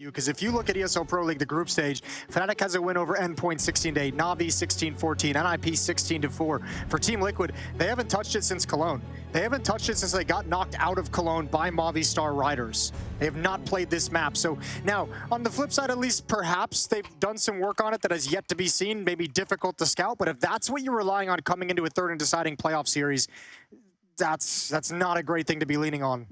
Because if you look at ESL Pro League, the group stage, fnatic has a win over Endpoint 16-8, Na'Vi 16-14, NIP 16-4. For Team Liquid, they haven't touched it since Cologne. They haven't touched it since they got knocked out of Cologne by Movistar Riders. They have not played this map. So now, on the flip side, at least perhaps they've done some work on it that has yet to be seen, maybe difficult to scout. But if that's what you're relying on coming into a third and deciding playoff series, that's not a great thing to be leaning on.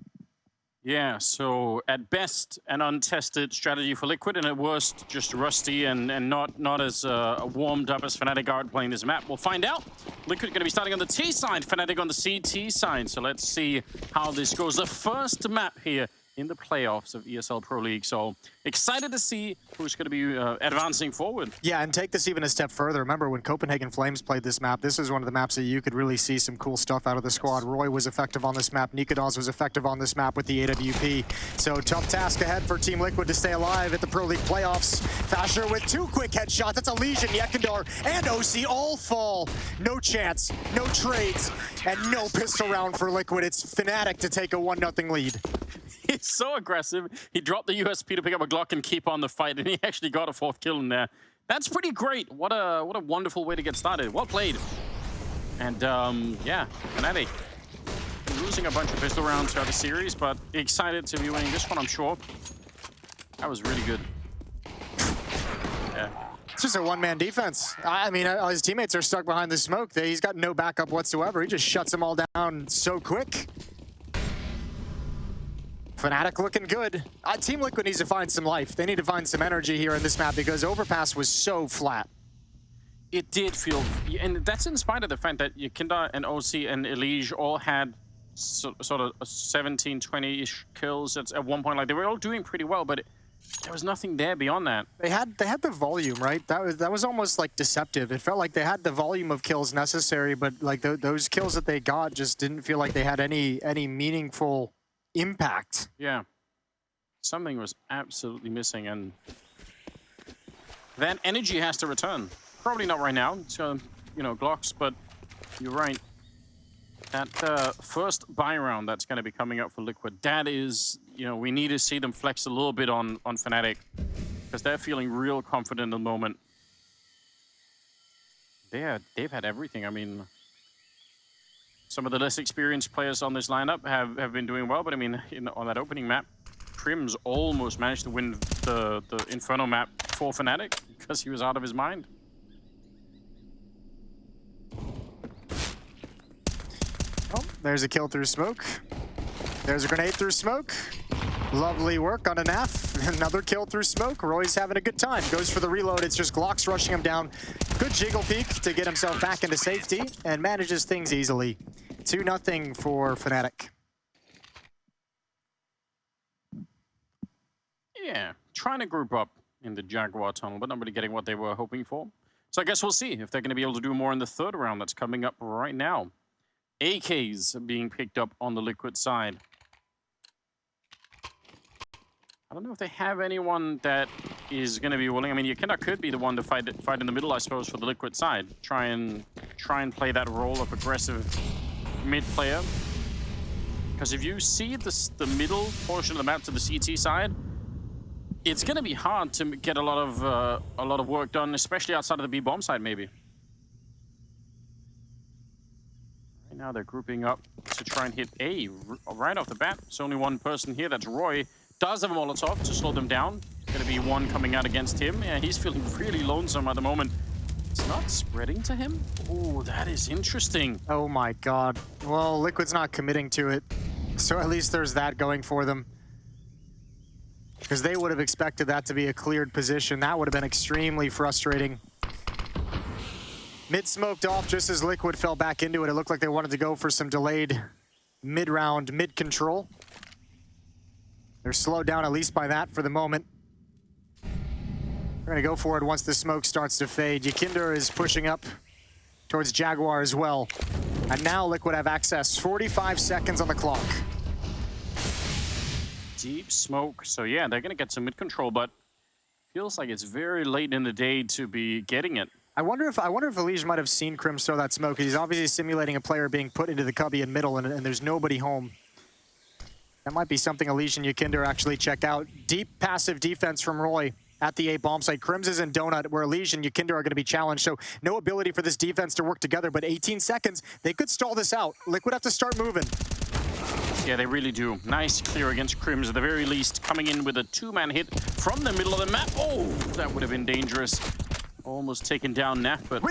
Yeah, so at best, an untested strategy for Liquid, and at worst, just rusty and not as warmed up as fnatic are playing this map. We'll find out. Liquid going to be starting on the T side, fnatic on the CT side. So let's see how this goes. The first map here in the playoffs of ESL Pro League. So excited to see who's going to be advancing forward. Yeah, and take this even a step further. Remember when Copenhagen Flames played this map, this is one of the maps that you could really see some cool stuff out of the squad. roeJ was effective on this map. Nikodas was effective on this map with the AWP. So tough task ahead for Team Liquid to stay alive at the Pro League playoffs. Fasher with 2 quick headshots. That's EliGE, YEKINDAR, and OC all fall. No chance, no trades, and no pistol round for Liquid. It's fnatic to take a 1-0 lead. He's so aggressive. He dropped the USP to pick up a Glock and keep on the fight, and he actually got a 4th kill in there. That's pretty great. What a wonderful way to get started. Well played. And yeah, fnatic losing a bunch of pistol rounds throughout the series, but excited to be winning this one, I'm sure. That was really good. Yeah. It's just a one-man defense. I mean, his teammates are stuck behind the smoke. He's got no backup whatsoever. He just shuts them all down so quick. fnatic looking good. Team Liquid needs to find some life. They need to find some energy here in this map because Overpass was so flat. It did feel, and that's in spite of the fact that YEKINDAR and OC and EliGE all had sort of 17, 20-ish kills at one point. Like, they were all doing pretty well, but there was nothing there beyond that. They had the volume, right? That was almost like deceptive. It felt like they had the volume of kills necessary, but like those kills that they got just didn't feel like they had any meaningful impact. Yeah, something was absolutely missing, and that energy has to return. Probably not right now. It's you know, Glocks, but you're right. That first buy round that's going to be coming up for Liquid, that is, you know, we need to see them flex a little bit on fnatic because they're feeling real confident at the moment. They've had everything. I mean, some of the less experienced players on this lineup have been doing well, but I mean, on that opening map, Prim's almost managed to win the Inferno map for fnatic because he was out of his mind. Oh, there's a kill through smoke. There's a grenade through smoke. Lovely work on a NAF. Another kill through smoke. roeJ's having a good time. Goes for the reload. It's just Glocks rushing him down. Good jiggle peek to get himself back into safety and manages things easily. 2-0 for fnatic. Yeah, trying to group up in the Jaguar tunnel, but not really getting what they were hoping for. So I guess we'll see if they're going to be able to do more in the 3rd round that's coming up right now. AKs being picked up on the Liquid side. I don't know if they have anyone that is going to be willing. I mean, YEKINDAR could be the one to fight in the middle, I suppose, for the Liquid side. Try and play that role of aggressive mid player. Because if you see the middle portion of the map to the CT side, it's going to be hard to get a lot of work done, especially outside of the B bomb side, maybe. Right now they're grouping up to try and hit A right off the bat. There's only one person here. That's roeJ. Does have a Molotov to slow them down. Going to be one coming out against him. Yeah, he's feeling really lonesome at the moment. It's not spreading to him. Oh, that is interesting. Oh my god. Well, Liquid's not committing to it. So at least there's that going for them. Because they would have expected that to be a cleared position. That would have been extremely frustrating. Mid smoked off just as Liquid fell back into it. It looked like they wanted to go for some delayed mid-round, mid-control. They're slowed down at least by that for the moment. They're going to go for it once the smoke starts to fade. YEKINDAR is pushing up towards Jaguar as well. And now Liquid have access. 45 seconds on the clock. Deep smoke. So yeah, they're going to get some mid-control, but feels like it's very late in the day to be getting it. I wonder if EliGE might have seen Crim throw that smoke. He's obviously simulating a player being put into the cubby in middle, and there's nobody home. That might be something EliGE and YEKINDAR actually check out. Deep passive defense from roeJ at the A bomb site. Crims is in Donut, where EliGE and YEKINDAR are going to be challenged, so no ability for this defense to work together, but 18 seconds, they could stall this out. Liquid have to start moving. Yeah, they really do. Nice clear against Crims, at the very least, coming in with a two-man hit from the middle of the map. Oh, that would have been dangerous. Almost taken down Naf, but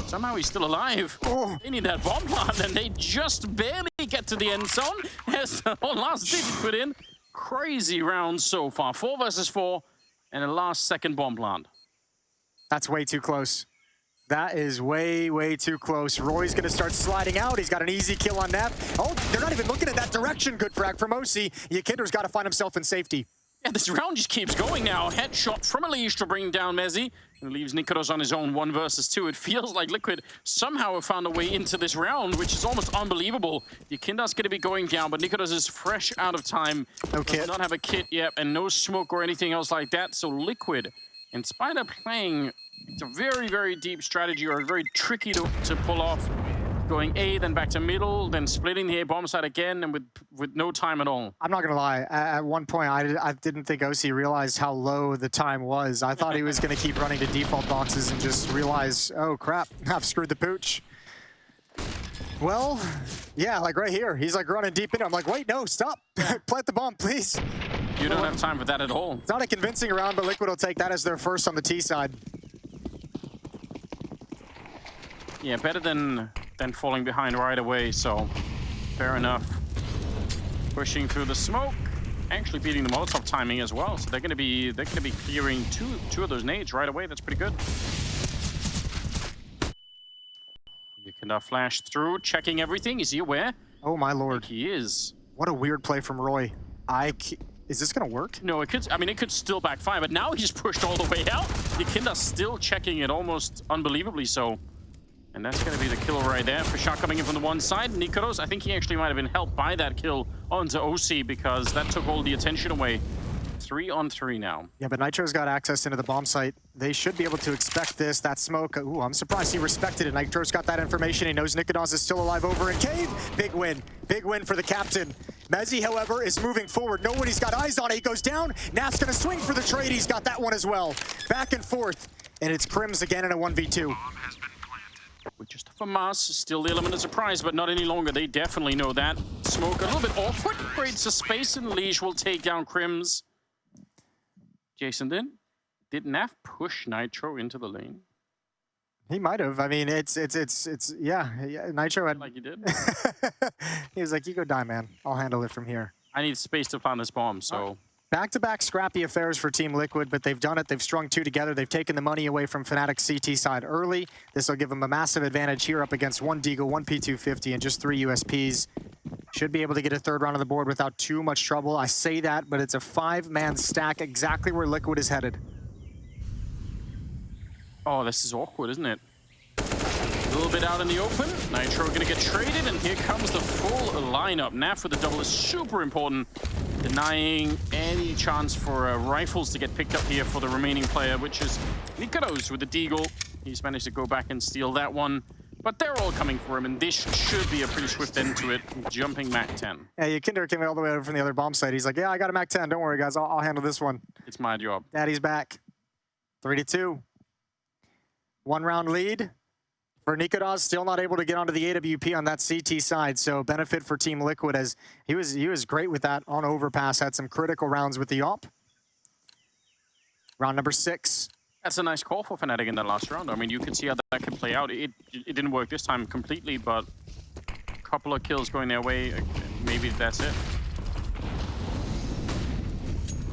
somehow he's still alive. Oh. They need that bomb plant, and they just barely get to the end zone. As the last ditch put in. Crazy round so far. 4 versus 4, and a last-second bomb plant. That's way too close. That is way, way too close. roeJ's going to start sliding out. He's got an easy kill on Naf. Oh, they're not even looking at that direction. Good frag from OC. YEKINDAR's got to find himself in safety. Yeah, this round just keeps going now. Headshot from EliGE to bring down mezii. And leaves Nikodos on his own 1 versus 2. It feels like Liquid somehow have found a way into this round, which is almost unbelievable. YEKINDAR's going to be going down, but Nikodos is fresh out of time. No kit. Does not have a kit yet, and no smoke or anything else like that. So Liquid, in spite of playing, it's a very, very deep strategy, or very tricky to pull off. Going A, then back to middle, then splitting the A bomb side again, and with no time at all. I'm not going to lie. At one point, I didn't think OC realized how low the time was. I thought he was going to keep running to default boxes and just realize, oh crap, I've screwed the pooch. Well, yeah, like right here. He's like running deep in. I'm like, wait, no, stop. Plant the bomb, please. You don't have time for that at all. It's not a convincing round, but Liquid will take that as their first on the T side. Yeah, better than falling behind right away, so fair enough. Pushing through the smoke, actually beating the Molotov timing as well. So they're gonna be clearing two of those nades right away. That's pretty good. YEKINDAR flash through, checking everything. Is he aware? Oh my lord. He is. What a weird play from roeJ. Is this gonna work? No, it could. I mean, it could still backfire, but now he's pushed all the way out. YEKINDAR still checking it, almost unbelievably so. And that's going to be the kill right there. For shot coming in from the one side. Nikodos, I think he actually might have been helped by that kill onto OC, because that took all the attention away. 3 on 3 now. Yeah, but Nitro's got access into the bomb site. They should be able to expect this. That smoke. Ooh, I'm surprised he respected it. Nitro's got that information. He knows Nikodos is still alive over in cave. Big win. Big win for the captain. mezii, however, is moving forward. Nobody's got eyes on it. He goes down. Naf's going to swing for the trade. He's got that one as well. Back and forth. And it's Crims again in a 1v2. With just a FAMAS, still the element of surprise, but not any longer. They definitely know that. Smoke a little bit awkward, creates a space, and EliGE will take down Crims. Jason, did Naf push Nitro into the lane? He might have. I mean, yeah. Nitro had. Like he did. He was like, "You go die, man. I'll handle it from here." I need space to plant this bomb, so. Back-to-back scrappy affairs for Team Liquid, but they've done it. They've strung 2 together. They've taken the money away from fnatic's CT side early. This will give them a massive advantage here up against 1 Deagle, 1 P250, and just 3 USPs. Should be able to get a 3rd round on the board without too much trouble. I say that, but it's a 5-man stack, exactly where Liquid is headed. Oh, this is awkward, isn't it? A little bit out in the open. Nitro gonna get traded, and here comes the full lineup. Naf with the double is super important. Denying any chance for rifles to get picked up here for the remaining player, which is Nikodos with the Deagle. He's managed to go back and steal that one. But they're all coming for him, and this should be a pretty swift end to it. Jumping Mac 10. Yeah, YEKINDAR came all the way over from the other bomb site. He's like, yeah, I got a Mac 10. Don't worry, guys. I'll handle this one. It's my job. Daddy's back. 3-2. 1 round lead. For Nikodos, still not able to get onto the AWP on that CT side, so benefit for Team Liquid, as he was great with that on overpass, had some critical rounds with the AWP. Round number 6. That's a nice call for fnatic in that last round. I mean, you can see how that could play out. It didn't work this time completely, but a couple of kills going their way. Maybe that's it.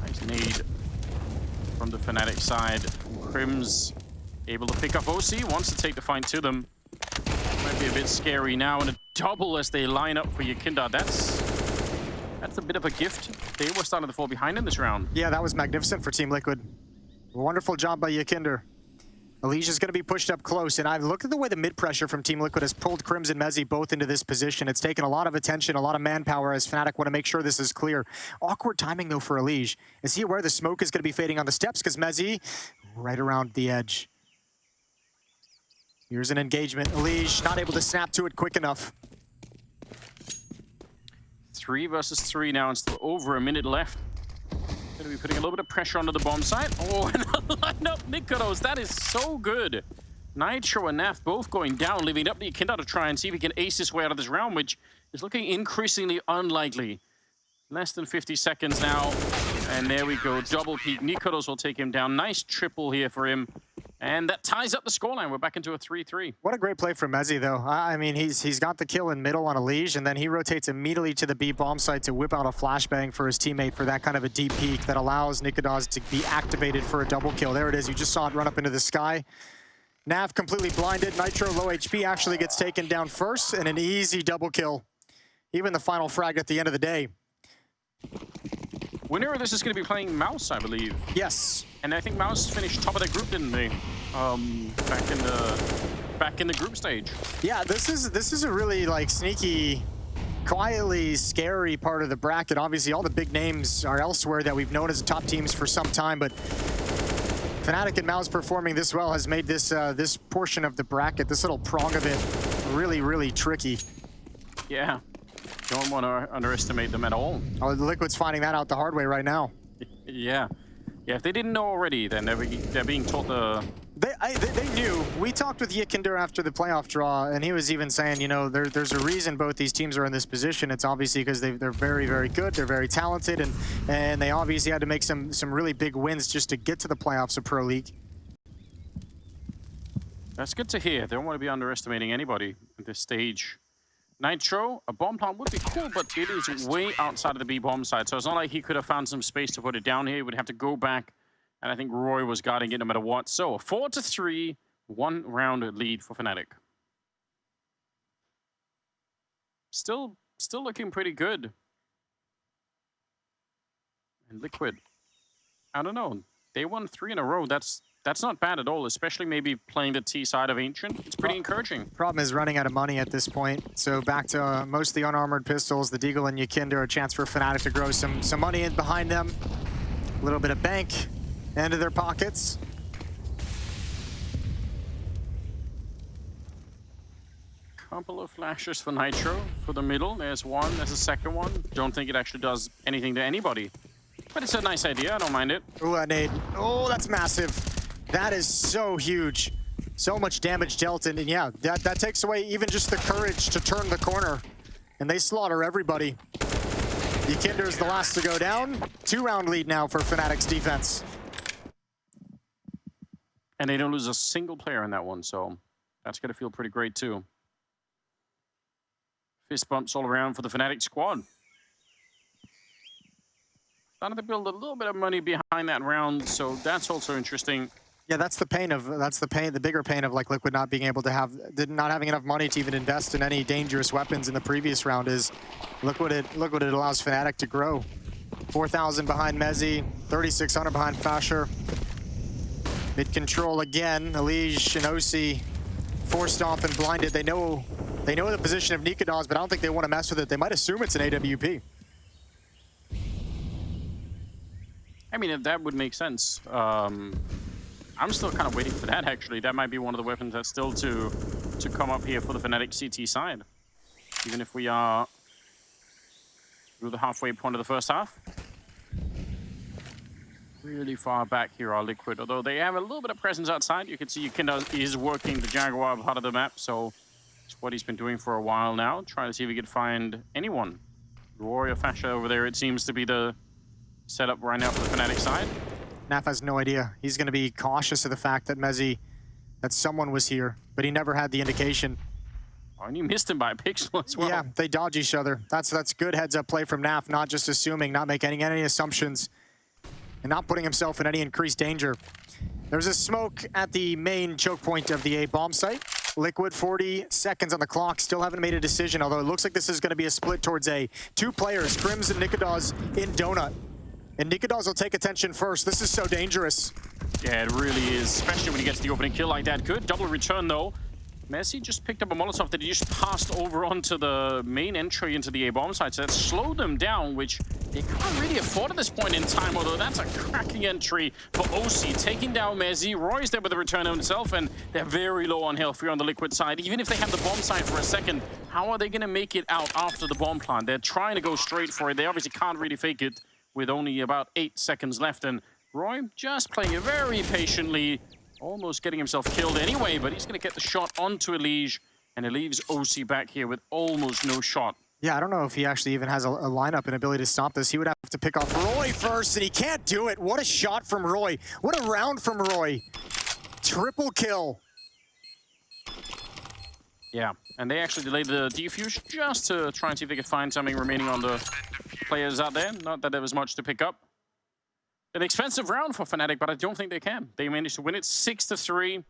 Nice nade from the fnatic side. Crims able to pick up OC, wants to take the fight to them. Might be a bit scary now, and a double as they line up for YEKINDAR. That's a bit of a gift. They were starting to fall behind in this round. Yeah, that was magnificent for Team Liquid. Wonderful job by YEKINDAR. EliGE is going to be pushed up close, and I've looked at the way the mid-pressure from Team Liquid has pulled Crims and mezii both into this position. It's taken a lot of attention, a lot of manpower, as fnatic want to make sure this is clear. Awkward timing, though, for EliGE. Is he aware the smoke is going to be fading on the steps? Because mezii, right around the edge. Here's an engagement. EliGE not able to snap to it quick enough. 3 versus 3 now, and still over a minute left. Going to be putting a little bit of pressure onto the bomb site. Oh, and lineup Nikodos, that is so good. Nitro and Naf both going down, leaving up the YEKINDAR to try and see if he can ace his way out of this round, which is looking increasingly unlikely. Less than 50 seconds now, and there we go. Double peak. Nikodos will take him down. Nice triple here for him. And that ties up the scoreline. We're back into a 3-3. What a great play from Mezzi, though. I mean, he's got the kill in middle on EliGE, and then he rotates immediately to the B bomb site to whip out a flashbang for his teammate for that kind of a deep peek that allows Nikodos to be activated for a double kill. There it is. You just saw it run up into the sky. Nav completely blinded. Nitro, low HP, actually gets taken down first, and an easy double kill. Even the final frag at the end of the day. Winner of this is going to be playing Mouse, I believe. Yes. And I think Mouse finished top of their group, didn't they? Back in the group stage. Yeah, this is a really like sneaky, quietly scary part of the bracket. Obviously, all the big names are elsewhere that we've known as the top teams for some time, but fnatic and Mouse performing this well has made this this portion of the bracket, this little prong of it, really, really tricky. Yeah. Don't want to underestimate them at all. Oh, Liquid's finding that out the hard way right now. Yeah. Yeah, if they didn't know already, then they're being taught the... They knew. We talked with YEKINDAR after the playoff draw, and he was even saying, you know, there's a reason both these teams are in this position. It's obviously because they're very, very good. They're very talented, and they obviously had to make some really big wins just to get to the playoffs of Pro League. That's good to hear. They don't want to be underestimating anybody at this stage. Nitro, a bomb plant would be cool, but it is way outside of the B bomb side, so it's not like he could have found some space to put it down here. He would have to go back, and I think Roy was guarding it no matter what. So a 4-3, 1-round lead for fnatic. Still looking pretty good. And Liquid, I don't know. They won 3 in a row. That's not bad at all, especially maybe playing the T side of Ancient. It's pretty encouraging. Problem is running out of money at this point. So back to mostly unarmored pistols, the Deagle and YEKINDAR, a chance for fnatic to grow some money in behind them. A little bit of bank into their pockets. Couple of flashes for Nitro for the middle. There's one, there's a second one. Don't think it actually does anything to anybody. But it's a nice idea, I don't mind it. Ooh, that nade. Oh, that's massive. That is so huge. So much damage dealt, and yeah, that takes away even just the courage to turn the corner. And they slaughter everybody. YEKINDAR is the last to go down. 2-round lead now for fnatic's defense. And they don't lose a single player in that one, so that's gonna feel pretty great too. Fist bumps all around for the fnatic squad. Starting to build a little bit of money behind that round, so that's also interesting. Yeah, that's the bigger pain of like Liquid not being able to have, not having enough money to even invest in any dangerous weapons in the previous round is Liquid it allows fnatic to grow. 4,000 behind Mezzi, 3,600 behind Fasher. Mid control again, EliGE and OC forced off and blinded. They know the position of Nikodos, but I don't think they want to mess with it. They might assume it's an AWP. I mean, that would make sense. I'm still kind of waiting for that, actually. That might be one of the weapons that's still to come up here for the fnatic CT side. Even if we are through the halfway point of the first half. Really far back here are Liquid, although they have a little bit of presence outside. You can see YEKINDAR is working the Jaguar part of the map, so it's what he's been doing for a while now. Trying to see if he could find anyone. Roy or Fasha over there, it seems to be the setup right now for the fnatic side. Naf has no idea. He's going to be cautious of the fact that that someone was here, but he never had the indication. Oh, and you missed him by a pixel as well. Yeah, they dodge each other. That's good heads-up play from Naf, not just assuming, not making any assumptions, and not putting himself in any increased danger. There's a smoke at the main choke point of the A bomb site. Liquid, 40 seconds on the clock, still haven't made a decision, although it looks like this is going to be a split towards A. 2 players, Crims and Nikodos in Donut. And Nikodos will take attention first. This is so dangerous. Yeah, it really is, especially when he gets the opening kill like that. Good double return, though. Messi just picked up a Molotov that he just passed over onto the main entry into the A bomb site, so that slowed them down, which They can't really afford at this point in time, although that's a cracking entry for OC, taking down Mezzi. Roy's there with the return himself, and they're very low on health here on the Liquid side. Even if they have the bomb site for a second, how are they going to make it out after the bomb plant? They're trying to go straight for it. They obviously can't really fake it with only about 8 seconds left, and Roy just playing it very patiently, almost getting himself killed anyway, but he's going to get the shot onto EliGE, and it leaves OC back here with almost no shot. Yeah, I don't know if he actually even has a lineup and ability to stop this. He would have to pick off Roy first, and he can't do it. What a shot from Roy. What a round from Roy. Triple kill. Yeah, and they actually delayed the defuse just to try and see if they could find something remaining on the players out there. Not that there was much to pick up. An expensive round for fnatic, but I don't think they can. They managed to win it 6-3.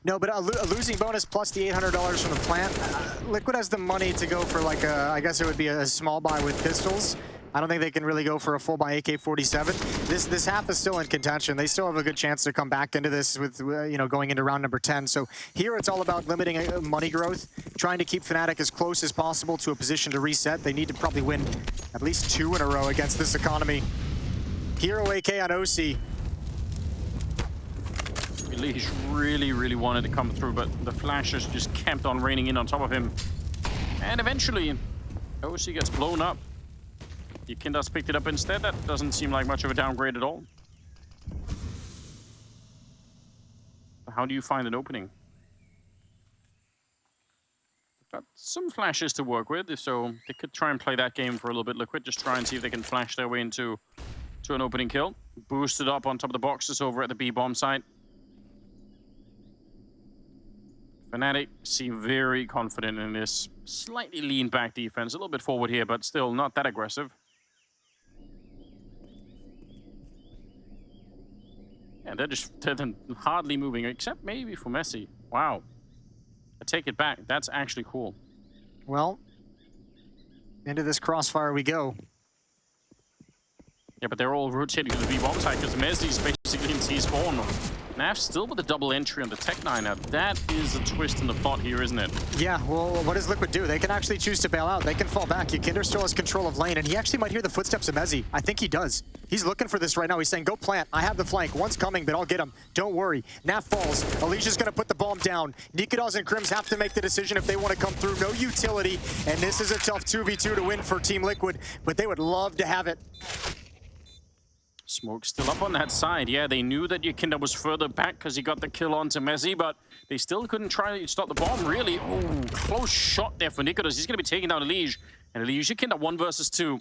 No, but a losing bonus plus the $800 from the plant. Liquid has the money to go for like a, I guess it would be a small buy with pistols. I don't think they can really go for a full buy AK-47. This half is still in contention. They still have a good chance to come back into this with, you know, going into round number 10. So here it's all about limiting money growth, trying to keep fnatic as close as possible to a position to reset. They need to probably win at least 2 in a row against this economy. Hero AK on OC. EliGE really wanted to come through, but the flashes just kept on raining in on top of him. And eventually, OC gets blown up. YEKINDAR's picked it up instead. That doesn't seem like much of a downgrade at all. How do you find an opening? Got some flashes to work with, so they could try and play that game for a little bit. Liquid, just try and see if they can flash their way into an opening kill. Boosted up on top of the boxes over at the B bomb site. fnatic seem very confident in this slightly lean back defense. A little bit forward here, but still not that aggressive. Yeah, they're hardly moving, except maybe for Messi. Wow. I take it back. That's actually cool. Well, into this crossfire we go. Yeah, but they're all rotating to the B-bomb side because Messi's basically in T-spawn. Naf's still with a double entry on the Tech-9 now. That is a twist in the plot here, isn't it? Yeah, well, what does Liquid do? They can actually choose to bail out. They can fall back. YEKINDAR still has control of lane, and he actually might hear the footsteps of Mezzi. I think he does. He's looking for this right now. He's saying, go plant. I have the flank. One's coming, but I'll get him. Don't worry. Naf falls. EliGE's going to put the bomb down. Nikodaz and Crims have to make the decision if they want to come through. No utility, and this is a tough 2v2 to win for Team Liquid, but they would love to have it. Smoke still up on that side. Yeah, they knew that YEKINDAR was further back because he got the kill onto Mezzi, but they still couldn't try to stop the bomb, really. Oh, close shot there for Nikodaz. He's going to be taking down EliGE. And EliGE, YEKINDAR 1 versus 2.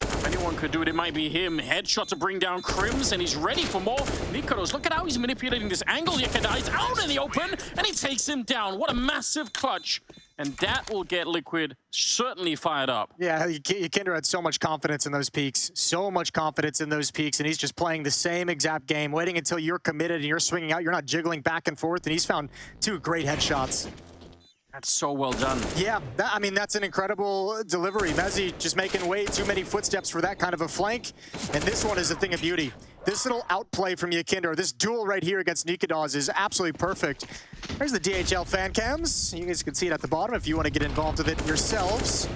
If anyone could do it, it might be him. Headshot to bring down Crims, and he's ready for more. Nikodaz, look at how he's manipulating this angle. YEKINDAR is out in the open, and he takes him down. What a massive clutch. And that will get Liquid certainly fired up. Yeah, YEKINDAR had so much confidence in those peaks. So much confidence in those peaks, and he's just playing the same exact game, waiting until you're committed and you're swinging out. You're not jiggling back and forth, and he's found 2 great headshots. That's so well done. Yeah, I mean, that's an incredible delivery. Mezzi just making way too many footsteps for that kind of a flank. And this one is a thing of beauty. This little outplay from YEKINDAR, this duel right here against Nikodaz is absolutely perfect. There's the DHL fan cams. You guys can see it at the bottom if you want to get involved with it yourselves.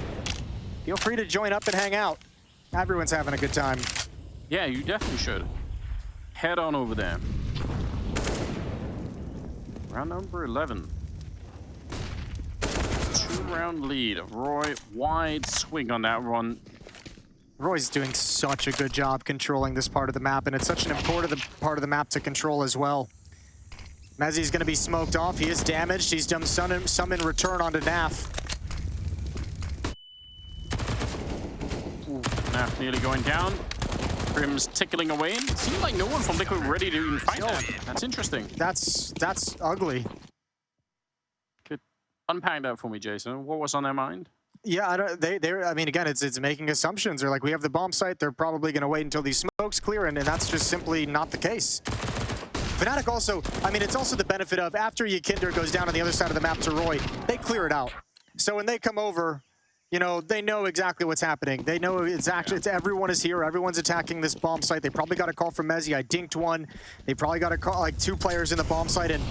Feel free to join up and hang out. Everyone's having a good time. Yeah, you definitely should. Head on over there. Round number 11. 2-round lead. Roy, wide swing on that run. Roy's doing such a good job controlling this part of the map, and it's such an important part of the map to control as well. Mezzi's going to be smoked off. He is damaged. He's done some in return onto Naf. Ooh, Naf nearly going down. Grim's tickling away. It seemed like no one from Liquid ready to even fight that. That's interesting. That's ugly. Could unpack that for me, Jason. What was on their mind? Yeah, I mean, again, it's making assumptions. They're like, we have the bomb site. They're probably going to wait until these smokes clear, and that's just simply not the case. fnatic also, I mean, it's also the benefit of after YEKINDAR goes down on the other side of the map to Roy, they clear it out. So when they come over, you know, they know exactly what's happening. They know it's actually, everyone is here. Everyone's attacking this bomb site. They probably got a call from Mezzi. I dinked one. They probably got a call, like 2 players in the bomb site, and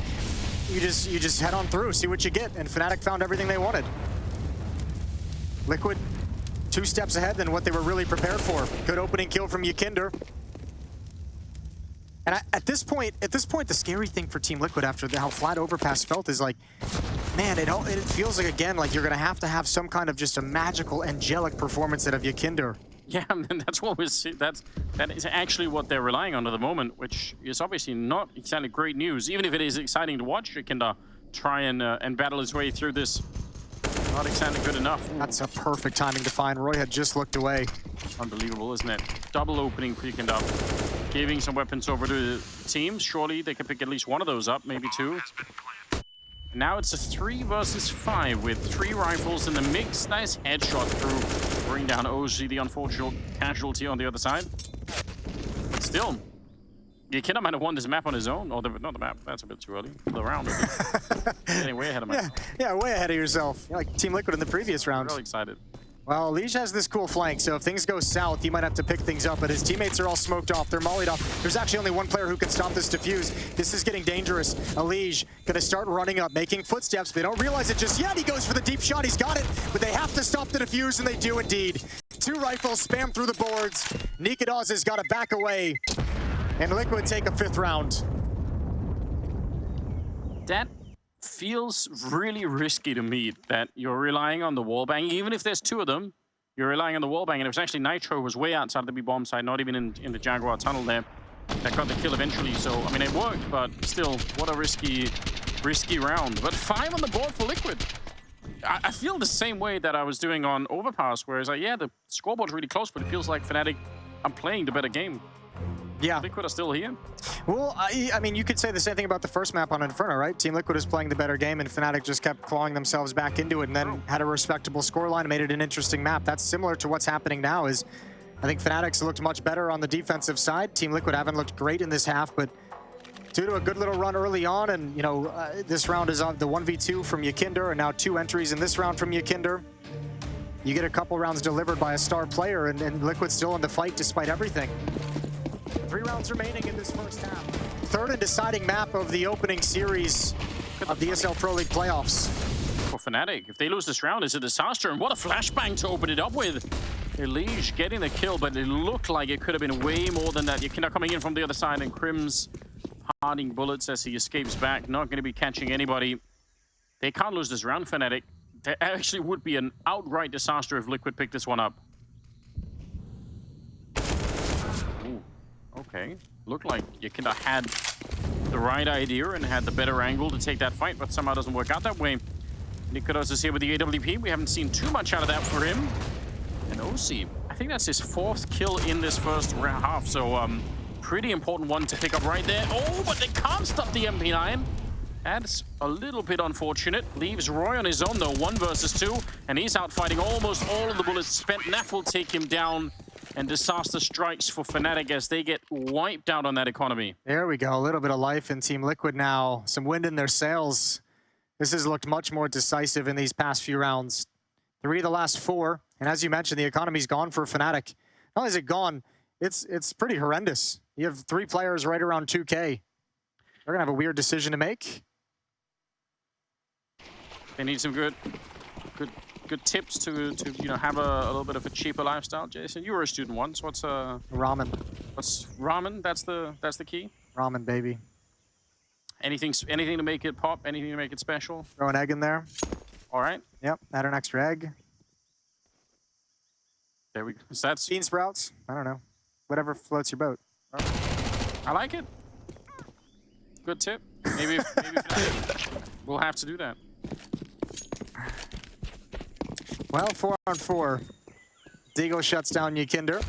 you just head on through, see what you get. And fnatic found everything they wanted. Liquid 2 steps ahead than what they were really prepared for. Good opening kill from YEKINDAR. And at this point, the scary thing for Team Liquid after how flat Overpass felt is like, man, it feels like, again, like you're going to have some kind of just a magical, angelic performance out of YEKINDAR. Yeah, and that's what we're seeing. That is actually what they're relying on at the moment, which is obviously not exactly great news. Even if it is exciting to watch YEKINDAR try and battle his way through this, not exactly good enough. Ooh. That's a perfect timing to find. roeJ had just looked away. Unbelievable, isn't it? Double opening for YEKINDAR. Giving some weapons over to the teams. Surely they can pick at least one of those up, maybe 2. Now it's a 3 versus 5 with 3 rifles in the mix. Nice headshot through. Bring down roeJ, the unfortunate casualty on the other side. But still, YEKINDAR might have won this map on his own. Or not the map, that's a bit too early. The round. Getting way ahead of myself. Yeah, way ahead of yourself. You're like Team Liquid in the previous round. I'm really excited. Well, EliGE has this cool flank, so if things go south, he might have to pick things up, but his teammates are all smoked off. They're mollied off. There's actually only one player who can stop this defuse. This is getting dangerous. EliGE gonna start running up, making footsteps. They don't realize it just yet. He goes for the deep shot. He's got it, but they have to stop the defuse, and they do indeed. 2 rifles spam through the boards. Nikadaz has got to back away, and Liquid take a 5th round. That feels really risky to me, that you're relying on the wallbang. Even if there's 2 of them, you're relying on the wallbang. And it was actually Nitro was way outside of the B-bomb side, not even in the Jaguar tunnel there. That got the kill eventually. So, I mean, it worked, but still, what a risky round. But 5 on the board for Liquid. I feel the same way that I was doing on Overpass, where it's like, yeah, the scoreboard's really close, but it feels like fnatic, I'm playing the better game. Yeah. Liquid are still here. Well, I mean, you could say the same thing about the first map on Inferno, right? Team Liquid is playing the better game, and fnatic just kept clawing themselves back into it and then had a respectable scoreline and made it an interesting map. That's similar to what's happening now. Is I think fnatic's looked much better on the defensive side. Team Liquid haven't looked great in this half, but due to a good little run early on, and, you know, this round is on the 1v2 from YEKINDAR, and now 2 entries in this round from YEKINDAR. You get a couple rounds delivered by a star player, and Liquid's still in the fight despite everything. 3 rounds remaining in this first half. 3rd and deciding map of the opening series of the ESL Pro League playoffs. For fnatic, if they lose this round, it's a disaster. And what a flashbang to open it up with. EliGE getting the kill, but it looked like it could have been way more than that. YEKINDAR coming in from the other side, and Crim's harding bullets as he escapes back. Not going to be catching anybody. They can't lose this round, fnatic. That actually would be an outright disaster if Liquid picked this one up. Okay, looked like YEKINDAR had the right idea and had the better angle to take that fight, but somehow doesn't work out that way. Nikadaz is here with the AWP. We haven't seen too much out of that for him. And roeJ, I think that's his 4th kill in this first half, so pretty important one to pick up right there. Oh, but they can't stop the MP9. That's a little bit unfortunate. Leaves roeJ on his own, though, 1 versus 2, and he's out fighting almost all of the bullets spent. Naf will take him down. And disaster strikes for fnatic as they get wiped out on that economy. There we go. A little bit of life in Team Liquid now. Some wind in their sails. This has looked much more decisive in these past few rounds. 3 of the last 4. And as you mentioned, the economy's gone for fnatic. Not only is it gone, it's pretty horrendous. You have 3 players right around 2K. They're going to have a weird decision to make. They need some good tips to you know, have a little bit of a cheaper lifestyle. Jason, you were a student once. What's ramen? What's ramen? That's the key. Ramen, baby. Anything to make it pop. Anything to make it special. Throw an egg in there. All right. Yep. Add an extra egg. There we go. So that's bean sprouts. I don't know. Whatever floats your boat. I like it. Good tip. Maybe we'll have to do that. Well, 4-on-4. Deagle shuts down YEKINDAR.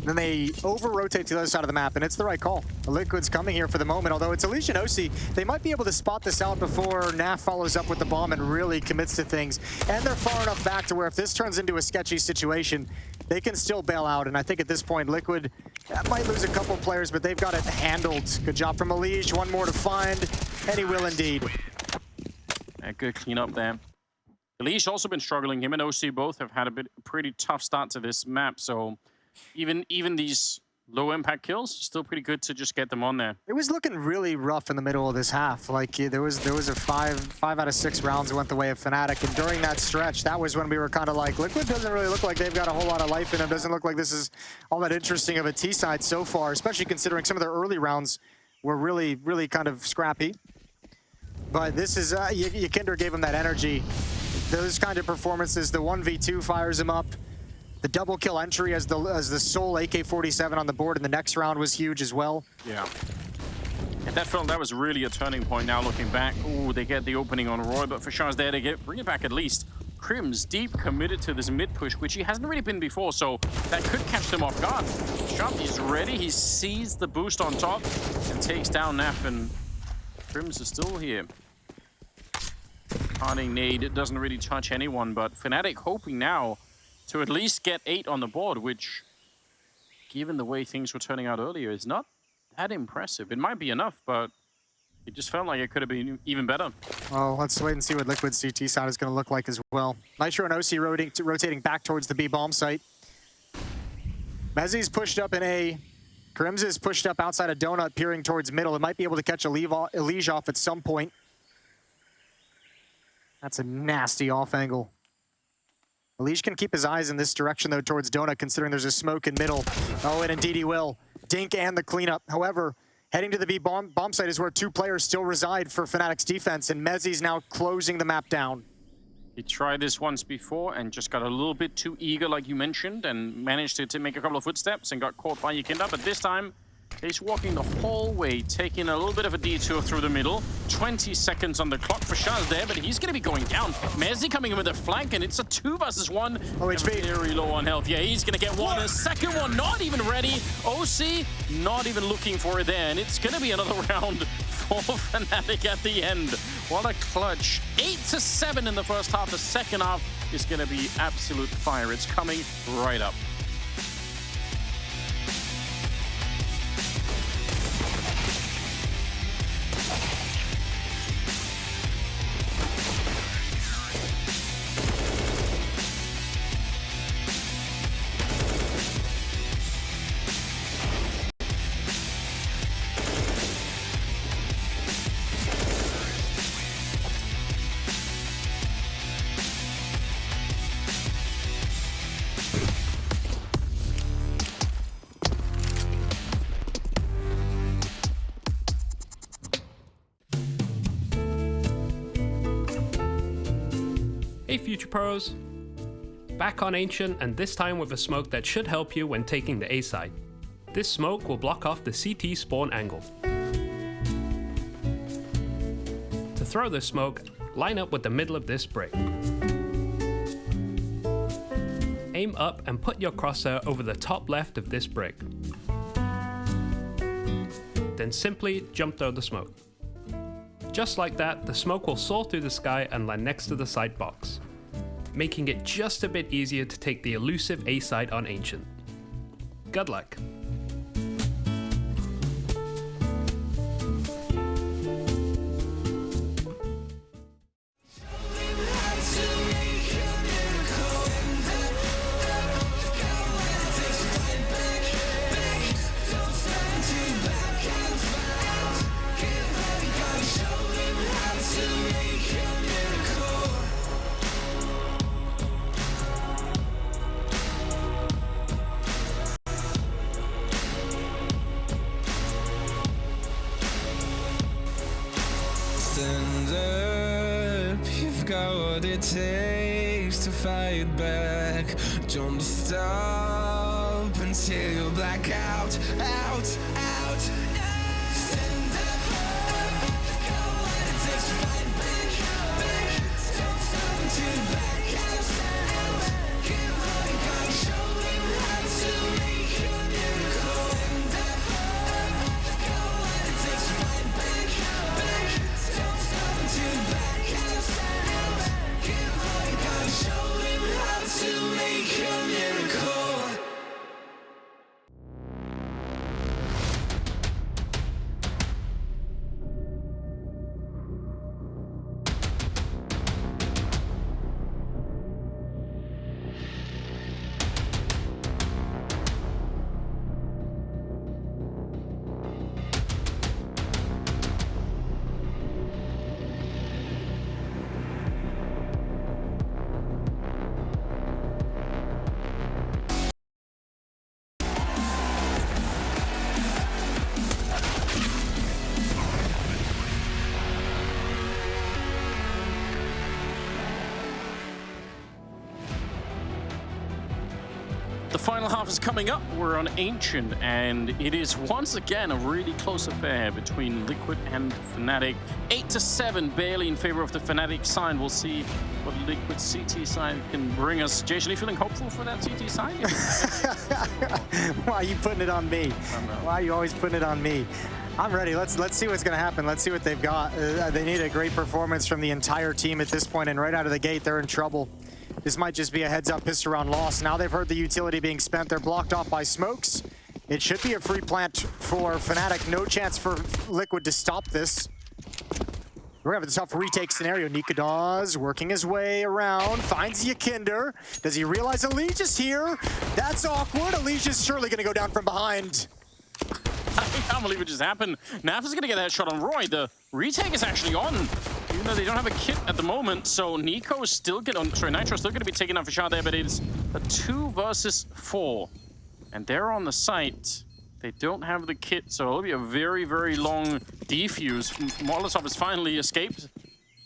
Then they over-rotate to the other side of the map, and it's the right call. The Liquid's coming here for the moment, although it's EliGE and roeJ. They might be able to spot this out before Naf follows up with the bomb and really commits to things. And they're far enough back to where if this turns into a sketchy situation, they can still bail out. And I think at this point, Liquid might lose a couple players, but they've got it handled. Good job from EliGE. 1 more to find, and he will indeed. A good cleanup there. EliGE also been struggling. Him and roeJ both have had a pretty tough start to this map. So even these low impact kills, still pretty good to just get them on there. It was looking really rough in the middle of this half. Like there was a five out of 6 rounds went the way of fnatic, and during that stretch, that was when we were kind of like, Liquid doesn't really look like they've got a whole lot of life in them. Doesn't look like this is all that interesting of a T side so far, especially considering some of their early rounds were really, really kind of scrappy. But this is YEKINDAR gave him that energy. Those kind of performances, the 1v2 fires him up. The double kill entry as the sole AK-47 on the board in the next round was huge as well. Yeah. And that was really a turning point now looking back. Ooh, they get the opening on roeJ, but fshaa's there to bring it back at least. Krim's deep committed to this mid push, which he hasn't really been before, so that could catch them off guard. fshaa, he's ready. He sees the boost on top and takes down Naf, and Krims is still here. Parting nade doesn't really touch anyone, but fnatic hoping now to at least get 8 on the board, which, given the way things were turning out earlier, is not that impressive. It might be enough, but it just felt like it could have been even better. Well, let's wait and see what Liquid CT side is going to look like as well. Nitro and OC rotating back towards the B bomb site. Mezzi's pushed up in A. Krims is pushed up outside of Donut, peering towards middle. It might be able to catch EliGE off at some point. That's a nasty off angle. EliGE can keep his eyes in this direction, though, towards Donut, considering there's a smoke in middle. Oh, and indeed he will. Dink and the cleanup. However, heading to the B bomb site is where 2 players still reside for fnatic's defense, and Mezzi's now closing the map down. He tried this once before and just got a little bit too eager, like you mentioned, and managed to make a couple of footsteps and got caught by YEKINDAR. But this time, he's walking the whole way, taking a little bit of a detour through the middle. 20 seconds on the clock. fshaa's there, but he's going to be going down. Mezzi coming in with a flank, and it's a 2 versus 1. OHB. Very low on health. Yeah, he's going to get one. A second one, not even ready. OC, not even looking for it there. And it's going to be another round for fnatic at the end. What a clutch. 8-7 in the first half. The second half is going to be absolute fire. It's coming right up. Hey Future Pros! Back on Ancient, and this time with a smoke that should help you when taking the A side. This smoke will block off the CT spawn angle. To throw this smoke, line up with the middle of this brick. Aim up and put your crosshair over the top left of this brick. Then simply jump through the smoke. Just like that, the smoke will soar through the sky and land next to the side box, making it just a bit easier to take the elusive A side on Ancient. Good luck. Stand up, you've got what it takes to fight back. Don't stop until you black out, out, out. Stand up, you've got what it takes to fight back, back. Don't stop until you black out. Keep fighting, gotta show them how to make a miracle. Stand up, you've got what it takes to fight back, back. Don't stop until you black out. Keep fighting, gotta show them how to make a miracle. final half is coming up. We're on Ancient, and it is once again a really close affair between Liquid and fnatic. 8-7, barely in favor of the fnatic side. We'll see what Liquid CT side can bring us. Jason, are you feeling hopeful for that CT side? Why are you putting it on me? Why are you always putting it on me? I'm ready. Let's see what's going to happen. Let's see what they've got. They need a great performance from the entire team at this point, and right out of the gate, they're in trouble. This might just be a heads-up pissed around loss. Now they've heard the utility being spent. They're blocked off by smokes. It should be a free plant for fnatic. No chance for Liquid to stop this. We're having a tough retake scenario. YEKINDAR working his way around, finds YEKINDAR. Does he realize EliGE is here? That's awkward. EliGE is surely going to go down from behind. I can't believe it just happened. Naf is going to get that shot on roeJ. The retake is actually on, even though they don't have a kit at the moment. So Nico is still Nitro is still going to be taking off a shot there, but it's a 2 versus 4. And they're on the site. They don't have the kit, so it'll be a very, very long defuse. Molotov has finally escaped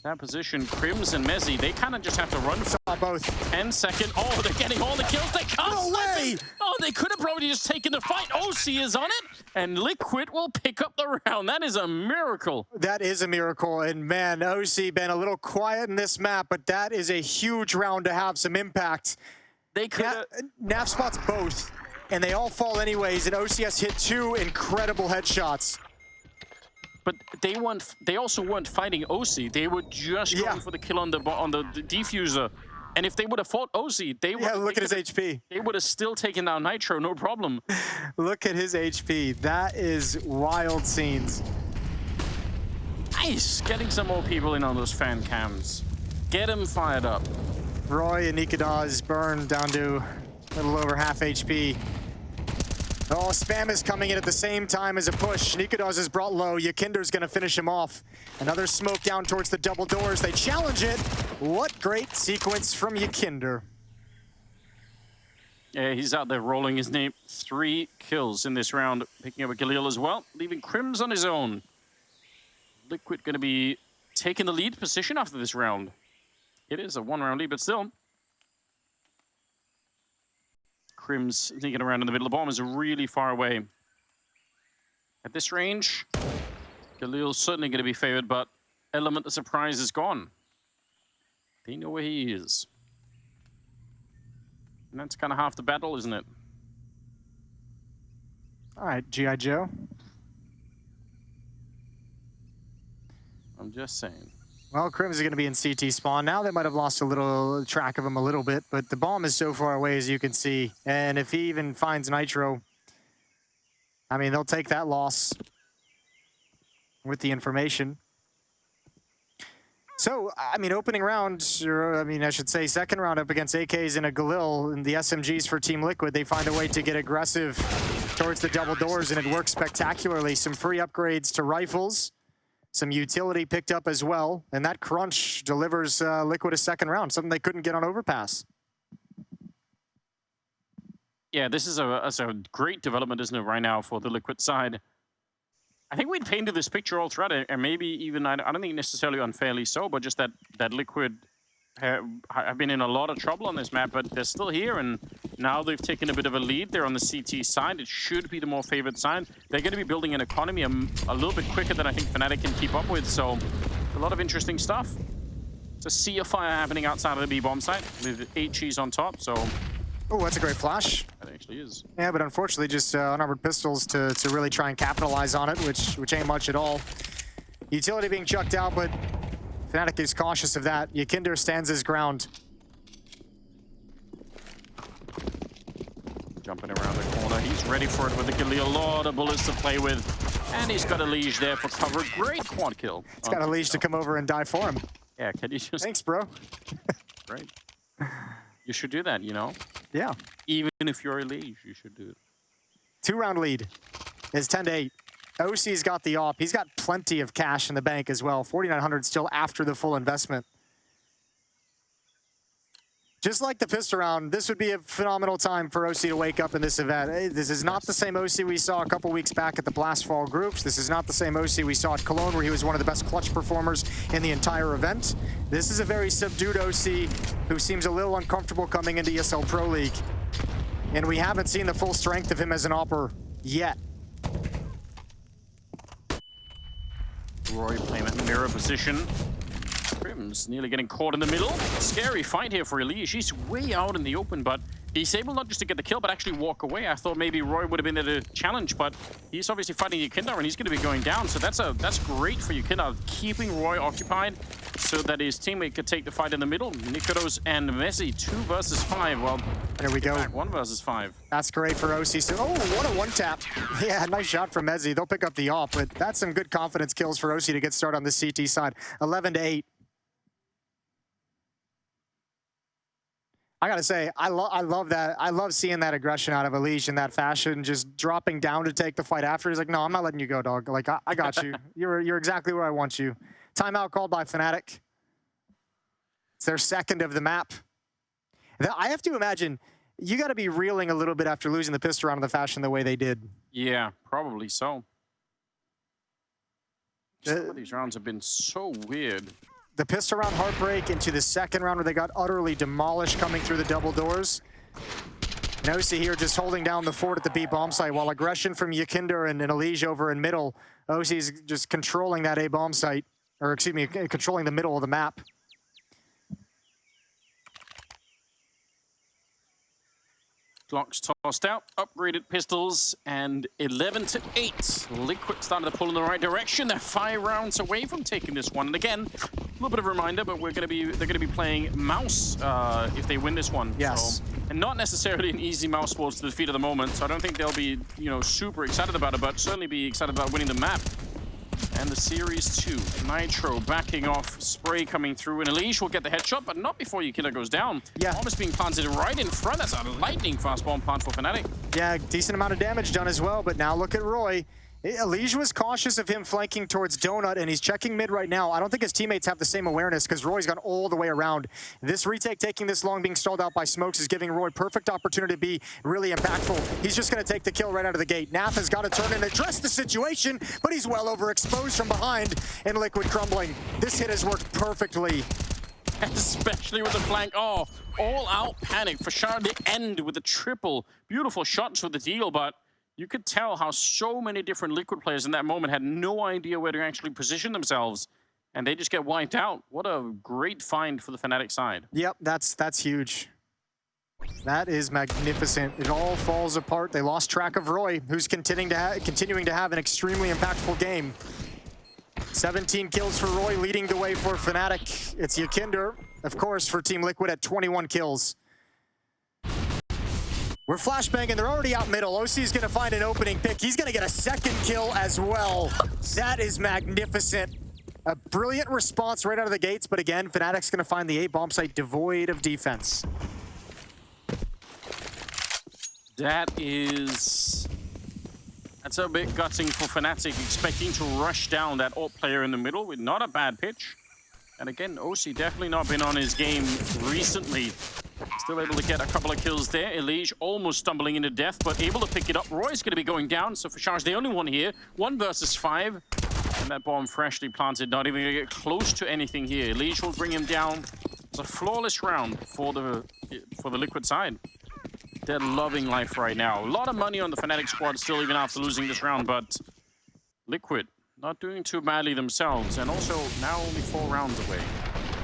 that position. Crims and Mezzy, they kind of just have to run for both. 10 seconds. Oh, they're getting all the kills. They can't. No way! Oh, they could have probably just taken the fight. OC is on it, and Liquid will pick up the round. That is a miracle. That is a miracle, and man, OC been a little quiet in this map, but that is a huge round to have some impact. They could Naf spots both, and they all fall anyways, and OCS hit 2 incredible headshots. But they also weren't fighting OC. They were just going for the kill on the defuser. And if they would have fought OC, they would look at his HP. They would have still taken down Nitro, no problem. Look at his HP. That is wild scenes. Nice, getting some more people in on those fan cams. Get them fired up. roeJ and YEKINDAR is burned down to a little over half HP. Oh, spam is coming in at the same time as a push. YEKINDAR is brought low. YEKINDAR's gonna finish him off. Another smoke down towards the double doors. They challenge it. What great sequence from YEKINDAR. Yeah, he's out there rolling his name. 3 kills in this round, picking up a Galil as well, leaving Crims on his own. Liquid gonna be taking the lead position after this round. It is a 1-round lead, but still. Crims sneaking around in the middle. The bomb is really far away. At this range, Galil's certainly going to be favored, but element of surprise is gone. They know where he is. And that's kind of half the battle, isn't it? All right, G.I. Joe. I'm just saying. Well, Crims is going to be in CT spawn. Now they might have lost a little track of him a little bit, but the bomb is so far away, as you can see. And if he even finds Nitro, I mean, they'll take that loss with the information. So, I mean, opening round, or I mean, I should say second round up against AKs and a Galil and the SMGs for Team Liquid, they find a way to get aggressive towards the double doors, and it works spectacularly. Some free upgrades to rifles. Some utility picked up as well, and that crunch delivers Liquid a second round, something they couldn't get on Overpass. Yeah, this is a great development, isn't it, right now for the Liquid side. I think we'd painted this picture all throughout it, and maybe even, I don't think necessarily unfairly so, but just that Liquid have been in a lot of trouble on this map, but they're still here, and now they've taken a bit of a lead. They're on the CT side. It should be the more favored side. They're going to be building an economy a little bit quicker than I think fnatic can keep up with, so a lot of interesting stuff. It's a sea of fire happening outside of the B-bomb site with 8 cheese on top, so... Oh, that's a great flash. That actually is. Yeah, but unfortunately just unarmored pistols to really try and capitalize on it, which ain't much at all. Utility being chucked out, but fnatic is cautious of that. YEKINDAR stands his ground. Jumping around the corner. He's ready for it with the Galil. A lot of bullets to play with. And he's got EliGE there for cover. Great quad kill. He's got EliGE to come over and die for him. Yeah, can you just... Thanks, bro. Great. You should do that, you know? Yeah. Even if you're EliGE, you should do it. 2-round lead is 10-8. OC's got the op. He's got plenty of cash in the bank as well. 4,900 still after the full investment. Just like the pistol round, this would be a phenomenal time for OC to wake up in this event. This is not the same OC we saw a couple weeks back at the Blast Fall groups. This is not the same OC we saw at Cologne, where he was one of the best clutch performers in the entire event. This is a very subdued OC who seems a little uncomfortable coming into ESL Pro League. and we haven't seen the full strength of him as an opper yet. roeJ playing that mirror position. Prim's nearly getting caught in the middle. Scary fight here for EliGE. He's way out in the open, but he's able not just to get the kill, but actually walk away. I thought maybe roeJ would have been there to challenge, but he's obviously fighting YEKINDAR, and he's going to be going down. So that's great for YEKINDAR, keeping roeJ occupied so that his teammate could take the fight in the middle. Nikodos and Messi, 2 versus 5. Well, there we go. 1 versus 5. That's great for OC. So, oh, what a one-tap. Yeah, nice shot from Messi. They'll pick up the op, but that's some good confidence kills for OC to get started on the CT side. 11-8. I gotta say, I love that. I love seeing that aggression out of EliGE in that fashion, just dropping down to take the fight after. He's like, no, I'm not letting you go, dog. Like, I got you. You're exactly where I want you. Timeout called by fnatic. It's their second of the map. I have to imagine, you gotta be reeling a little bit after losing the pistol round in the fashion the way they did. Yeah, probably so. Some of these rounds have been so weird. The pistol round heartbreak into the second round where they got utterly demolished coming through the double doors. Nosi here just holding down the fort at the B bomb site while aggression from YEKINDAR and EliGE over in middle. OC's just controlling that A bomb site, or excuse me, controlling the middle of the map. Glocks tossed out, upgraded pistols, and 11-8. Liquid started to pull in the right direction. They're 5 rounds away from taking this one. And again, a little bit of a reminder, but they're gonna be playing mouse if they win this one. Yes. So, and not necessarily an easy mouse sports to defeat at the moment. So I don't think they'll be, super excited about it, but certainly be excited about winning the map. And the Series 2, Nitro backing off, spray coming through, and EliGE will get the headshot, but not before YEKINDAR goes down. Yeah. Bomb is being planted right in front. That's a lightning fast bomb plant for fnatic. Yeah, decent amount of damage done as well, but now look at roeJ. EliGE was cautious of him flanking towards Donut, and he's checking mid right now. I don't think his teammates have the same awareness because roeJ's gone all the way around. This retake taking this long, being stalled out by smokes, is giving roeJ perfect opportunity to be really impactful. He's just going to take the kill right out of the gate. Naf has got to turn and address the situation, but he's well overexposed from behind, and Liquid crumbling. This hit has worked perfectly. Especially with the flank. Oh, all out panic for Shard to end with a triple. Beautiful shots for the deal, but you could tell how so many different Liquid players in that moment had no idea where to actually position themselves, and they just get wiped out. What a great find for the fnatic side. Yep, that's huge. That is magnificent. It all falls apart. They lost track of roeJ, who's continuing to have an extremely impactful game. 17 kills for roeJ, leading the way for fnatic. It's YEKINDAR, of course, for Team Liquid at 21 kills. We're flashbanging, they're already out middle. OC is gonna find an opening pick. He's gonna get a second kill as well. That is magnificent. A brilliant response right out of the gates, but again, fnatic's gonna find the A bomb site devoid of defense. That's a bit gutting for fnatic, expecting to rush down that AWP player in the middle with not a bad pitch. And again, OC definitely not been on his game recently. Still able to get a couple of kills there. EliGE almost stumbling into death, but able to pick it up. roeJ's going to be going down, so Fashar's the only one here. 1 versus 5. And that bomb freshly planted, not even going to get close to anything here. EliGE will bring him down. It's a flawless round for the Liquid side. They're loving life right now. A lot of money on the fnatic squad still, even after losing this round, but Liquid not doing too badly themselves. And also, now only 4 rounds away.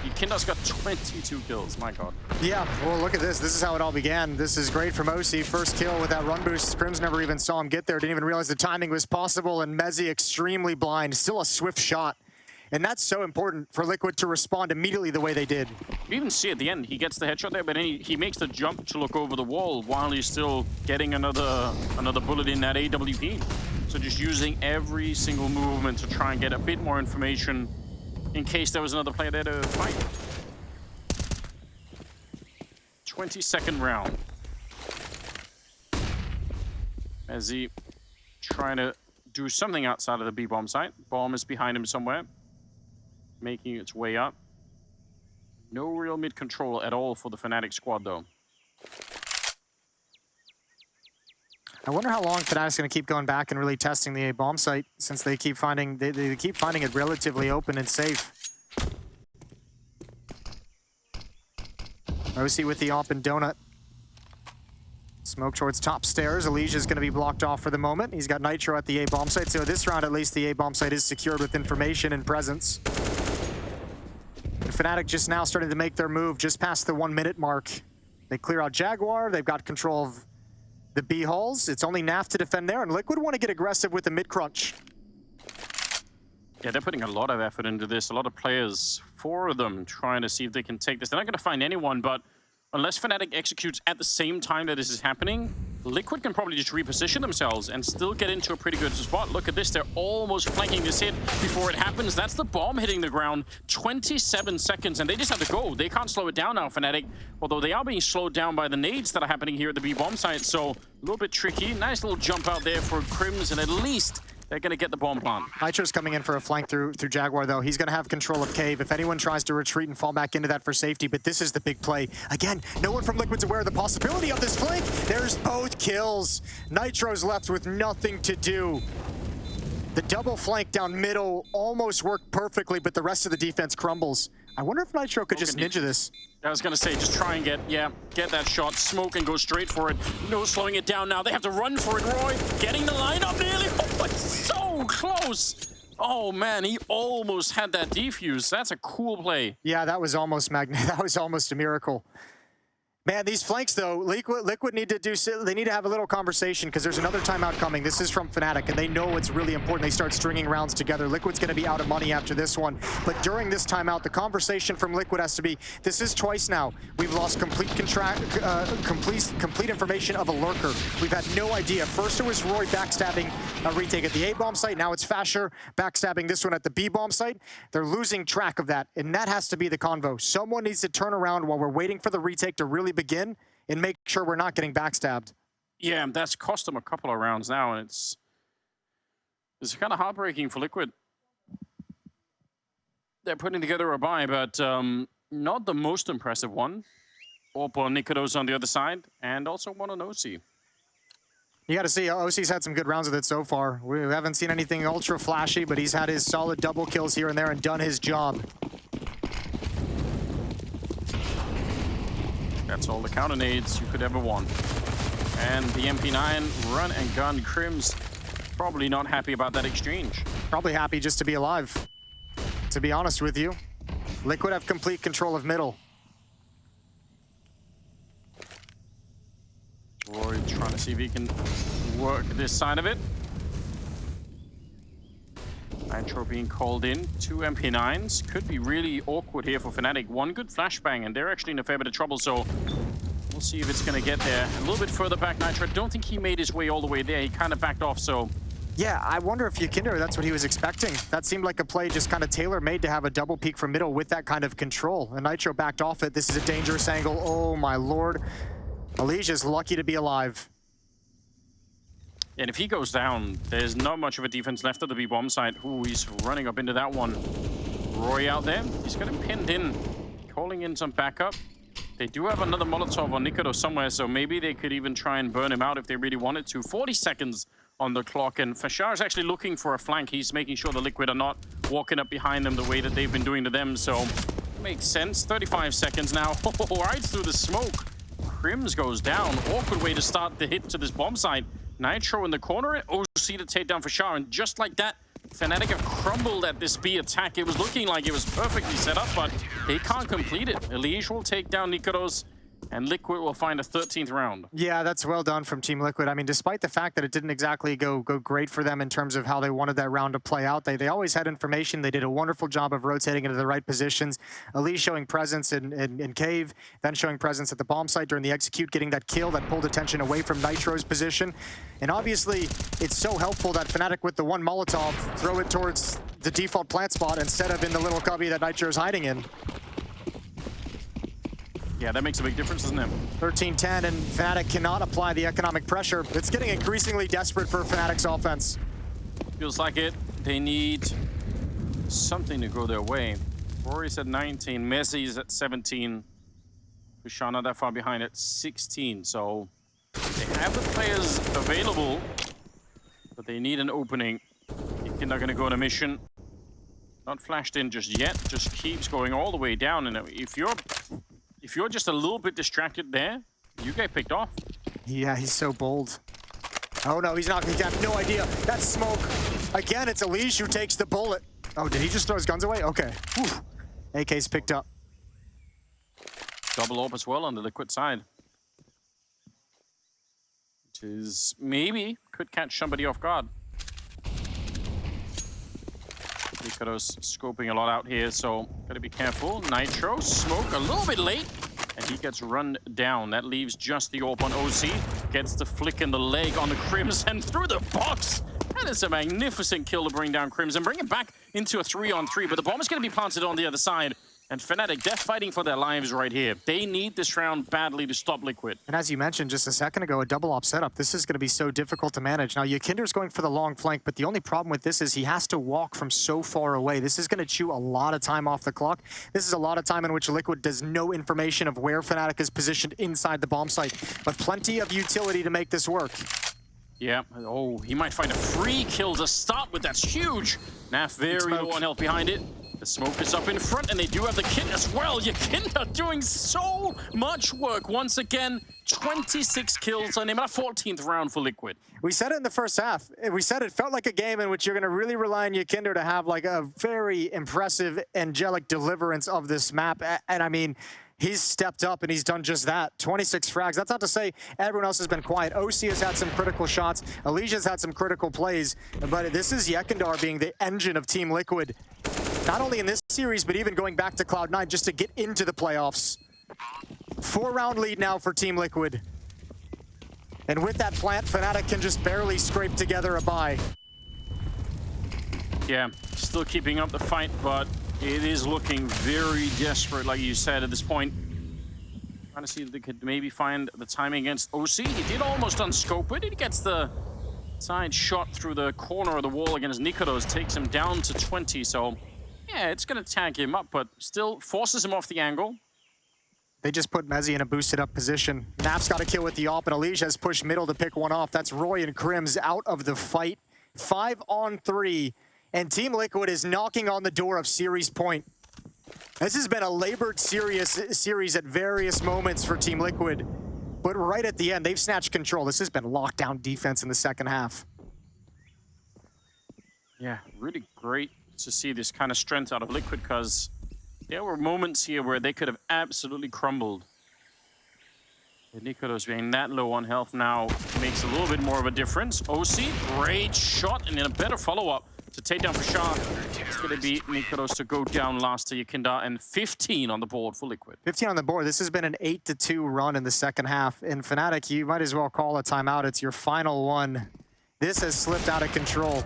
YEKINDAR's got 22 kills, my god. Yeah, well, look at this. This is how it all began. This is great from OC. First kill with that run boost. Scrims never even saw him get there. Didn't even realize the timing was possible. And Messi extremely blind. Still a swift shot. And that's so important for Liquid to respond immediately the way they did. You even see at the end, he gets the headshot there, but then he makes the jump to look over the wall while he's still getting another bullet in that AWP. So just using every single movement to try and get a bit more information in case there was another player there to fight. 22nd round. Messi trying to do something outside of the B bomb site. Bomb is behind him somewhere, making its way up. No real mid control at all for the fnatic squad though. I wonder how long fnatic's going to keep going back and really testing the A bomb site, since they keep finding it relatively open and safe. OC with the op and Donut. Smoke towards top stairs. EliGE is going to be blocked off for the moment. He's got Nitro at the A bomb site, so this round at least the A bomb site is secured with information and presence. fnatic just now starting to make their move just past the 1 minute mark. They clear out Jaguar. They've got control of the B halls. It's only Naf to defend there, and Liquid want to get aggressive with the mid crunch. Yeah, they're putting a lot of effort into this. A lot of players, 4 of them, trying to see if they can take this. They're not going to find anyone, but unless fnatic executes at the same time that this is happening, Liquid can probably just reposition themselves and still get into a pretty good spot. Look at this. They're almost flanking this hit before it happens. That's the bomb hitting the ground. 27 seconds, and they just have to go. They can't slow it down now, fnatic, although they are being slowed down by the nades that are happening here at the B bomb site, so a little bit tricky. Nice little jump out there for Crims, and at least they're going to get the bomb plant. Nitro's coming in for a flank through Jaguar, though. He's going to have control of Cave if anyone tries to retreat and fall back into that for safety, but this is the big play. Again, no one from Liquid's aware of the possibility of this flank. There's both kills. Nitro's left with nothing to do. The double flank down middle almost worked perfectly, but the rest of the defense crumbles. I wonder if Nitro could just ninja this. I was going to say, just try and get that shot, smoke and go straight for it. No slowing it down now. They have to run for it, Roy. Getting the lineup nearly. Oh, it's so close. Oh, man, he almost had that defuse. That's a cool play. Yeah, that was almost that was almost a miracle. Man, these flanks, though, Liquid need to they need to have a little conversation because there's another timeout coming. This is from fnatic, and they know it's really important. They start stringing rounds together. Liquid's going to be out of money after this one. But during this timeout, the conversation from Liquid has to be, this is twice now. We've lost complete information of a lurker. We've had no idea. First it was Roy backstabbing a retake at the A-bomb site. Now it's Fasher backstabbing this one at the B-bomb site. They're losing track of that, and that has to be the convo. Someone needs to turn around while we're waiting for the retake to really begin and make sure we're not getting backstabbed. Yeah, that's cost them a couple of rounds now, and it's kind of heartbreaking for Liquid. They're putting together a buy, but not the most impressive one. Orpo and Nikodos on the other side, and also one on OC. You got to see, OC's had some good rounds with it so far. We haven't seen anything ultra flashy, but he's had his solid double kills here and there and done his job. That's all the counter nades you could ever want. And the MP9 run and gun. Crims probably not happy about that exchange. Probably happy just to be alive, to be honest with you. Liquid have complete control of middle. Roy trying to see if he can work this side of it. Nitro being called in. 2 MP9s. Could be really awkward here for fnatic. One good flashbang, and they're actually in a fair bit of trouble, so we'll see if it's going to get there. A little bit further back, Nitro. I don't think he made his way all the way there. He kind of backed off, so... Yeah, I wonder if YEKINDAR, that's what he was expecting. That seemed like a play just kind of tailor-made to have a double peek from middle with that kind of control. And Nitro backed off it. This is a dangerous angle. Oh, my lord. EliGE is lucky to be alive. And if he goes down, there's not much of a defense left at the B-bomb site. Ooh, he's running up into that one. Roy out there. He's got him pinned in. Calling in some backup. They do have another Molotov on Nikodo somewhere, so maybe they could even try and burn him out if they really wanted to. 40 seconds on the clock, and Fashar is actually looking for a flank. He's making sure the Liquid are not walking up behind them the way that they've been doing to them, so makes sense. 35 seconds now. Right through the smoke. Crims goes down. Awkward way to start the hit to this bomb site. Nitro in the corner, OC to take down Fashar, and just like that, fnatic have crumbled at this B attack. It was looking like it was perfectly set up, but they can't complete it. EliGE will take down Nikodos, and Liquid will find a 13th round. Yeah, that's well done from Team Liquid. I mean, despite the fact that it didn't exactly go great for them in terms of how they wanted that round to play out, they always had information. They did a wonderful job of rotating into the right positions. EliGE showing presence in Cave, then showing presence at the bomb site during the execute, getting that kill that pulled attention away from Nitro's position. And obviously, it's so helpful that fnatic with the one Molotov throw it towards the default plant spot instead of in the little cubby that Nitro's hiding in. Yeah, that makes a big difference, doesn't it? 13-10, and fnatic cannot apply the economic pressure. It's getting increasingly desperate for fnatic's offense. Feels like it. They need something to go their way. Rory's at 19, Messi's at 17. Fashar not that far behind at 16, so they have the players available, but they need an opening. YEKINDAR gonna go on a mission. Not flashed in just yet, just keeps going all the way down, and if you're just a little bit distracted there, you get picked off. Yeah, he's so bold. Oh no, he's not. He got no idea. That's smoke. Again, it's EliGE who takes the bullet. Oh, did he just throw his guns away? Okay. Whew. AK's picked up. Double AWP as well on the Liquid side. Which is maybe could catch somebody off guard. Nikodos scoping a lot out here, so gotta be careful. Nitro, smoke a little bit late, and he gets run down. That leaves just the AWP on OC. Gets the flick in the leg on the Crims and through the box. That is a magnificent kill to bring down Crims and bring it back into a 3-on-3, but the bomb is gonna be planted on the other side. And fnatic, they're fighting for their lives right here. They need this round badly to stop Liquid. And as you mentioned just a second ago, a double op setup. This is going to be so difficult to manage. Now, YEKINDAR's going for the long flank, but the only problem with this is he has to walk from so far away. This is going to chew a lot of time off the clock. This is a lot of time in which Liquid does no information of where fnatic is positioned inside the bomb site, but plenty of utility to make this work. Yeah. Oh, he might find a free kill to start with. That's huge. Naf very low on health behind it. The smoke is up in front, and they do have the kit as well. YEKINDAR doing so much work. Once again, 26 kills on him. A 14th round for Liquid. We said it in the first half. We said it felt like a game in which you're going to really rely on YEKINDAR to have like a very impressive, angelic deliverance of this map. And I mean, he's stepped up and he's done just that. 26 frags. That's not to say everyone else has been quiet. OC has had some critical shots. EliGE has had some critical plays. But this is YEKINDAR being the engine of Team Liquid. Not only in this series, but even going back to Cloud9 just to get into the playoffs. 4-round lead now for Team Liquid. And with that plant, fnatic can just barely scrape together a bye. Yeah, still keeping up the fight, but it is looking very desperate, like you said, at this point. Trying to see if they could maybe find the timing against OC. He did almost unscope it. He gets the side shot through the corner of the wall against Nikodos, takes him down to 20, so yeah, it's going to tag him up, but still forces him off the angle. They just put Mezzi in a boosted up position. Nap's got a kill with the AWP, and EliGE has pushed middle to pick one off. That's Roy and Crims out of the fight. 5-on-3, and Team Liquid is knocking on the door of series point. This has been a labored series at various moments for Team Liquid, but right at the end, they've snatched control. This has been lockdown defense in the second half. Yeah, really great to see this kind of strength out of Liquid, because there were moments here where they could have absolutely crumbled. Nikodos being that low on health now makes a little bit more of a difference. OC, great shot, and then a better follow-up to take down for Shah. It's going to be Nikodos to go down last to YEKINDAR, and 15 on the board for Liquid. 15 on the board. This has been an 8-2 run in the second half. In fnatic, you might as well call a timeout. It's your final one. This has slipped out of control.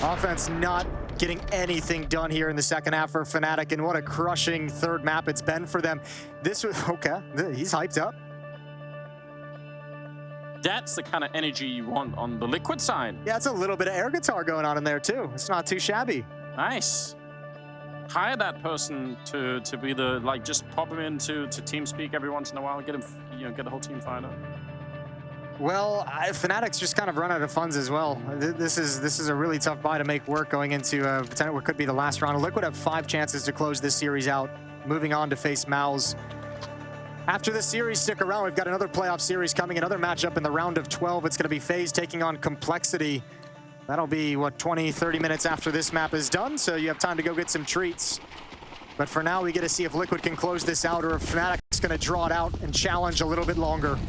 Offense not getting anything done here in the second half for fnatic, and what a crushing third map it's been for them. This was, okay, he's hyped up. That's the kind of energy you want on the Liquid side. Yeah, it's a little bit of air guitar going on in there too. It's not too shabby. Nice. Hire that person to be the, like, just pop him into TeamSpeak every once in a while, get him, you know, get the whole team fired up. Well, fnatic's just kind of run out of funds as well. This is a really tough buy to make work going into what could be the last round. Liquid have 5 chances to close this series out, moving on to face Mouse. After this series, stick around. We've got another playoff series coming, another matchup in the round of 12. It's going to be FaZe taking on Complexity. That'll be, what, 20, 30 minutes after this map is done, so you have time to go get some treats. But for now, we get to see if Liquid can close this out, or if Fnatic's going to draw it out and challenge a little bit longer.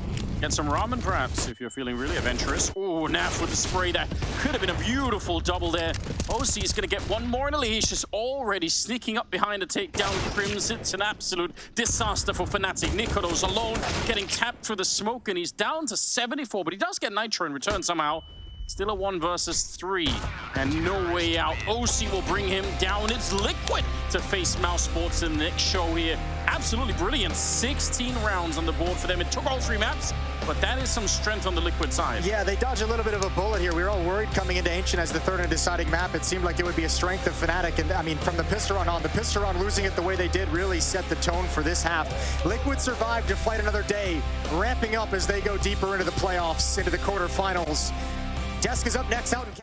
Get some ramen, perhaps, if you're feeling really adventurous. Oh, Naf with the spray. That could have been a beautiful double there. OC is going to get one more, and EliGE is already sneaking up behind to take down Crims. It's an absolute disaster for fnatic. Nikodos alone, getting tapped through the smoke, and he's down to 74, but he does get Nitro in return somehow. Still a 1 versus 3, and no way out. OC will bring him down. It's Liquid to face Mouse Sports in the next show here. Absolutely brilliant. 16 rounds on the board for them. It took all 3 maps, but that is some strength on the Liquid side. Yeah, they dodge a little bit of a bullet here. We were all worried coming into Ancient as the third and deciding map. It seemed like it would be a strength of fnatic, and I mean, from the Pisteron on, the Pisteron losing it the way they did really set the tone for this half. Liquid survived to fight another day, ramping up as they go deeper into the playoffs, into the quarterfinals. Desk is up next out in